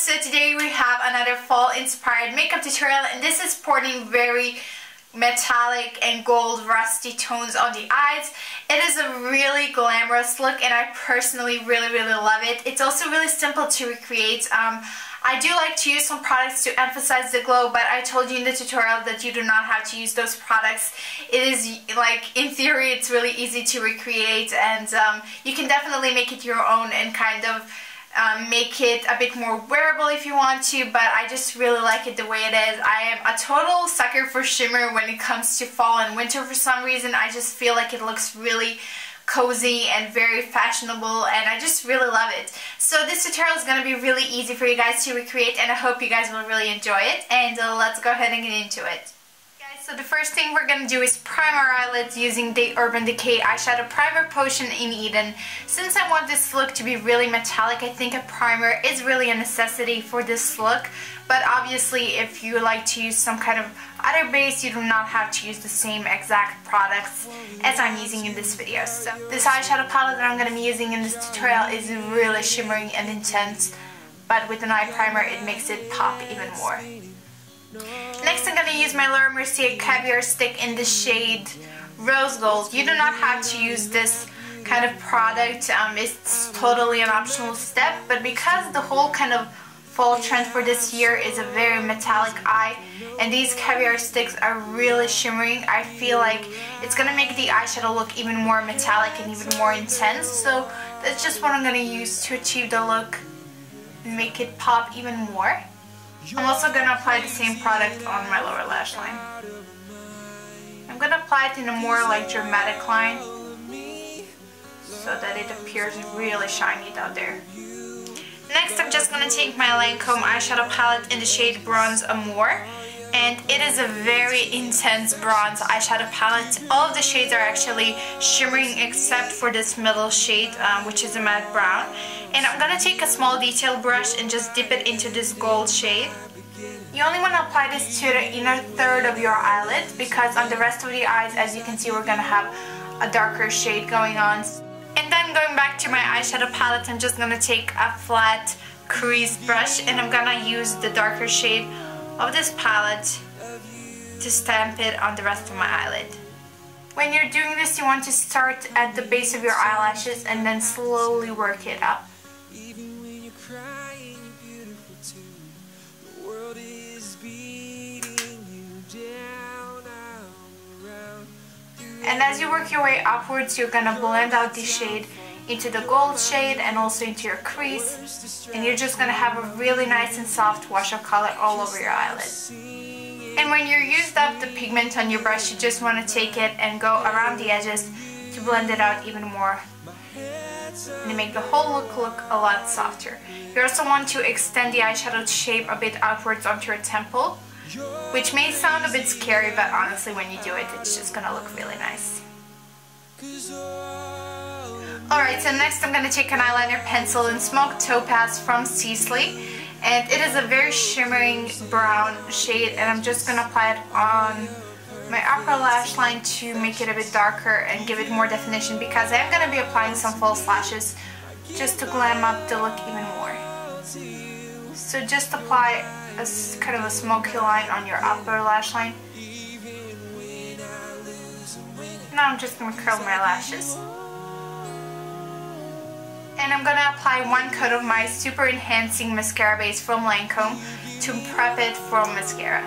So today we have another fall inspired makeup tutorial, and this is sporting very metallic and gold rusty tones on the eyes. It is a really glamorous look and I personally really love it. It's also really simple to recreate. I do like to use some products to emphasize the glow, but I told you in the tutorial that you do not have to use those products. It is like, in theory, it's really easy to recreate, and you can definitely make it your own and kind of make it a bit more wearable if you want to, but I just really like it the way it is. I am a total sucker for shimmer when it comes to fall and winter for some reason. I just feel like it looks really cozy and very fashionable, and I just really love it. So this tutorial is going to be really easy for you guys to recreate, and I hope you guys will really enjoy it, and let's go ahead and get into it. So the first thing we're going to do is prime our eyelids using the Urban Decay Eyeshadow Primer Potion in Eden. Since I want this look to be really metallic, I think a primer is really a necessity for this look. But obviously, if you like to use some kind of other base, you do not have to use the same exact products as I'm using in this video. So this eyeshadow palette that I'm going to be using in this tutorial is really shimmering and intense, but with an eye primer it makes it pop even more. Next, I'm going to use my Laura Mercier Caviar Stick in the shade Rose Gold. You do not have to use this kind of product. It's totally an optional step, but because the whole kind of fall trend for this year is a very metallic eye, and these caviar sticks are really shimmering, I feel like it's going to make the eyeshadow look even more metallic and even more intense. So that's just what I'm going to use to achieve the look and make it pop even more. I'm also going to apply the same product on my lower lash line. I'm going to apply it in a more like dramatic line so that it appears really shiny down there. Next, I'm just going to take my Lancome eyeshadow palette in the shade Bronze Amour, and it is a very intense bronze eyeshadow palette. All of the shades are actually shimmering except for this middle shade, which is a matte brown. And I'm going to take a small detail brush and just dip it into this gold shade. You only want to apply this to the inner third of your eyelid, because on the rest of the eyes, as you can see, we're going to have a darker shade going on. And then going back to my eyeshadow palette, I'm just going to take a flat crease brush and I'm going to use the darker shade of this palette to stamp it on the rest of my eyelid. When you're doing this, you want to start at the base of your eyelashes and then slowly work it up. And as you work your way upwards, you're going to blend out the shade into the gold shade and also into your crease, and you're just going to have a really nice and soft wash of color all over your eyelid. And when you're used up the pigment on your brush, you just want to take it and go around the edges to blend it out even more and make the whole look a lot softer. You also want to extend the eyeshadow shape a bit outwards onto your temple, which may sound a bit scary, but honestly when you do it, it's just gonna look really nice. Alright, so next I'm going to take an eyeliner pencil in Smoked Topaz from Sisley, and it is a very shimmering brown shade, and I'm just going to apply it on my upper lash line to make it a bit darker and give it more definition, because I am going to be applying some false lashes just to glam up the look even more. So just apply a kind of a smoky line on your upper lash line. Now I'm just going to curl my lashes. And I'm going to apply one coat of my Super Enhancing Mascara Base from Lancome to prep it for mascara.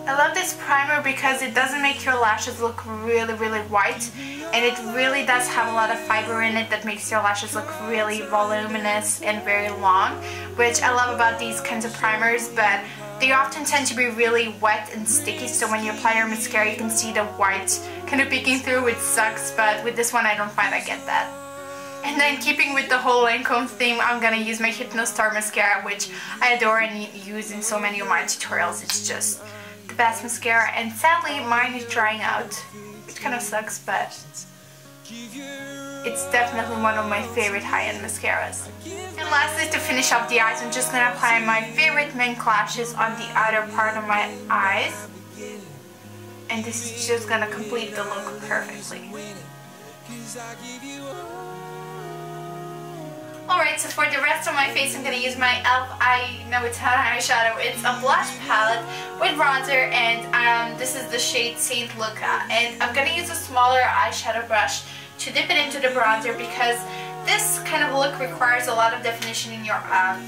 I love this primer because it doesn't make your lashes look really white, and it really does have a lot of fiber in it that makes your lashes look really voluminous and very long, which I love about these kinds of primers, but they often tend to be really wet and sticky, so when you apply your mascara you can see the white kind of peeking through, which sucks, but with this one I don't find I get that. And then keeping with the whole Lancome theme, I'm going to use my Hypnostar mascara, which I adore and use in so many of my tutorials. It's just the best mascara, and sadly mine is drying out, which kind of sucks, but it's definitely one of my favorite high-end mascaras. And lastly, to finish off the eyes, I'm just going to apply my favorite mink lashes on the outer part of my eyes, and this is just going to complete the look perfectly. Alright, so for the rest of my face, I'm going to use my e.l.f. It's not an eyeshadow, it's a blush palette with bronzer, and this is the shade Saint Luca. And I'm going to use a smaller eyeshadow brush to dip it into the bronzer because this kind of look requires a lot of definition in your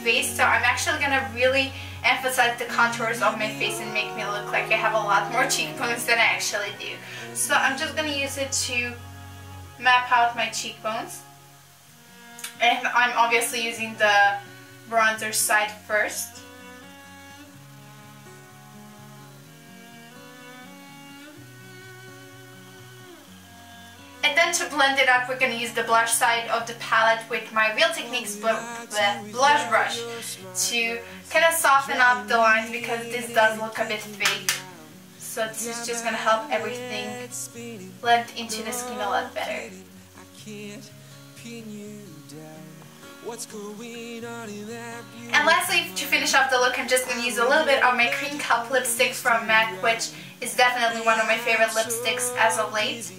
face. So I'm actually going to really emphasize the contours of my face and make me look like I have a lot more cheekbones than I actually do. So I'm just going to use it to map out my cheekbones. And I'm obviously using the bronzer side first. And then to blend it up, we're going to use the blush side of the palette with my Real Techniques blush brush to kind of soften up the lines because this does look a bit fake. So this is just going to help everything blend into the skin a lot better. And lastly, to finish off the look, I'm just going to use a little bit of my Cream Cup lipstick from MAC, which is definitely one of my favorite lipsticks as of late.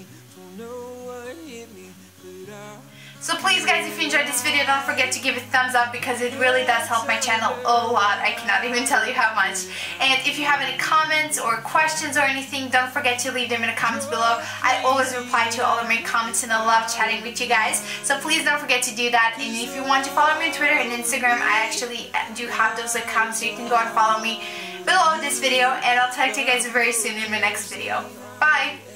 So please guys, if you enjoyed this video, don't forget to give it a thumbs up because it really does help my channel a lot. I cannot even tell you how much. And if you have any comments or questions or anything, don't forget to leave them in the comments below. I always reply to all of my comments and I love chatting with you guys. So please don't forget to do that. And if you want to follow me on Twitter and Instagram, I actually do have those accounts, so you can go and follow me below this video. And I'll talk to you guys very soon in my next video. Bye!